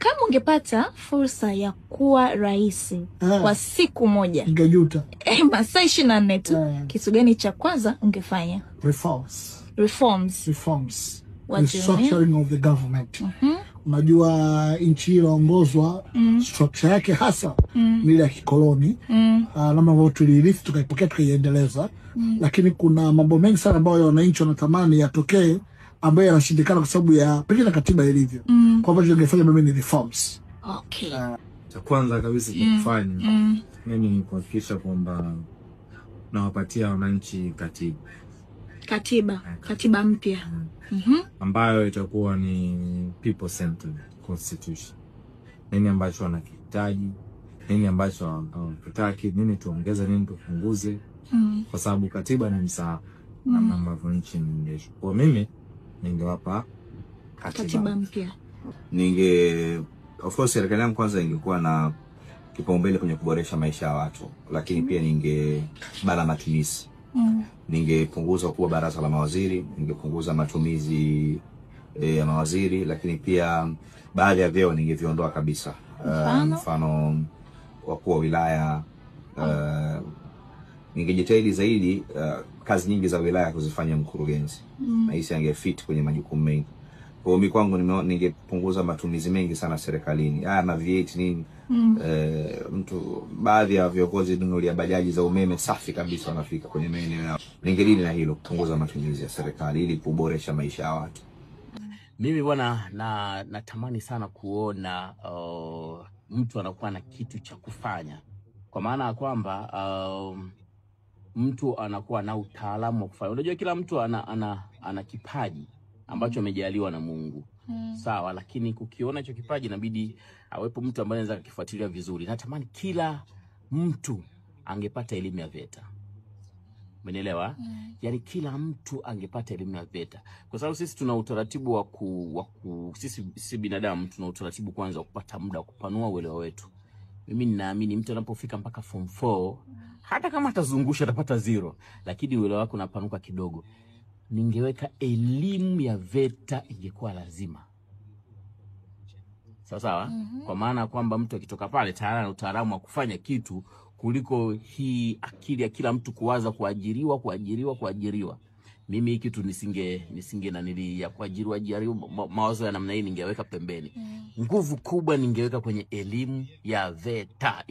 Kama ungepata fursa ya kuwa rais kwa siku moja, ungejuta. Masaa 24 tu, kitu gani cha kwanza ungefanya? Reforms. Restructuring of the government. Unajua nchi inaongozwa structure yake hasa ni ile ya kikoloni. Namna ambavyo tulirithi tukaipokea tukaiendeleza. Lakini kuna mambo mengi sana ambayo wananchi wanatamani yatokee ambayo yanashindikana kwa sababu ya pengine katiba ilivyo. Kwa hivyo tungefanya mimi ni reforms. Okay. Cha kwanza kabisa kufanya mimi ni kuhakikisha kwamba nawapatia wananchi katiba mpya. Ambayo itakuwa ni people centered constitution. Nini ambacho wanakihitaji, nini ambacho hawataki, nini tuongeze, nini tupunguze. Kwa sababu katiba ni msaada na ambavyo nchi inaendeshwa. Kwa mimi ningewapa katiba mpya. Of course serikali yangu kwanza ingekuwa na kipaumbele kwenye kuboresha maisha ya watu, lakini pia ningebana matumizi. Ningepunguza kuwa baraza la mawaziri, ningepunguza matumizi ya mawaziri, lakini pia baadhi ya vyeo ningeviondoa kabisa. Mfano wakuu wa wilaya, ningejitahidi zaidi kazi nyingi za wilaya kuzifanya mkurugenzi. Na hisi angefit kwenye majukumu mengi. Kwa mimi kwangu ningepunguza matumizi mengi sana serikalini. Na V8 nini? Mtu baadhi ya viongozi nunulia bajaji za umeme safi kabisa wanafika kwenye maeneo yao. Ningelini na hilo, kupunguza matumizi ya serikali ili kuboresha maisha ya watu. Mimi bwana natamani sana kuona mtu anakuwa na kitu cha kufanya. Kwa maana ya kwamba mtu anakuwa na utaalamu wa kufanya. Unajua kila mtu ana kipaji ambacho amejaliwa na Mungu. Sawa, lakini kukiona hicho kipaji inabidi awepo mtu ambaye anaweza kukifuatilia vizuri. Natamani kila mtu angepata elimu ya VETA. Umeelewa? Yaani kila mtu angepata elimu ya VETA. Kwa sababu sisi tuna utaratibu sisi binadamu tuna utaratibu kwanza wa kupata muda wa kupanua uelewa wetu. Mimi ninaamini mtu anapofika mpaka form 4, hata kama atazungusha atapata 0, lakini uelewa wako unapanuka kidogo. Ningeweka elimu ya VETA ingekuwa lazima. Sawa? Kwa maana kwamba mtu akitoka pale tayari ana utaalamu wa kufanya kitu kuliko hii akili ya kila mtu kuwaza kuajiriwa. Mimi hiki kitu nisinge ya kuajiriwa mawazo ya namna hii ningeweka pembeni. Nguvu kubwa ningeweka kwenye elimu ya VETA.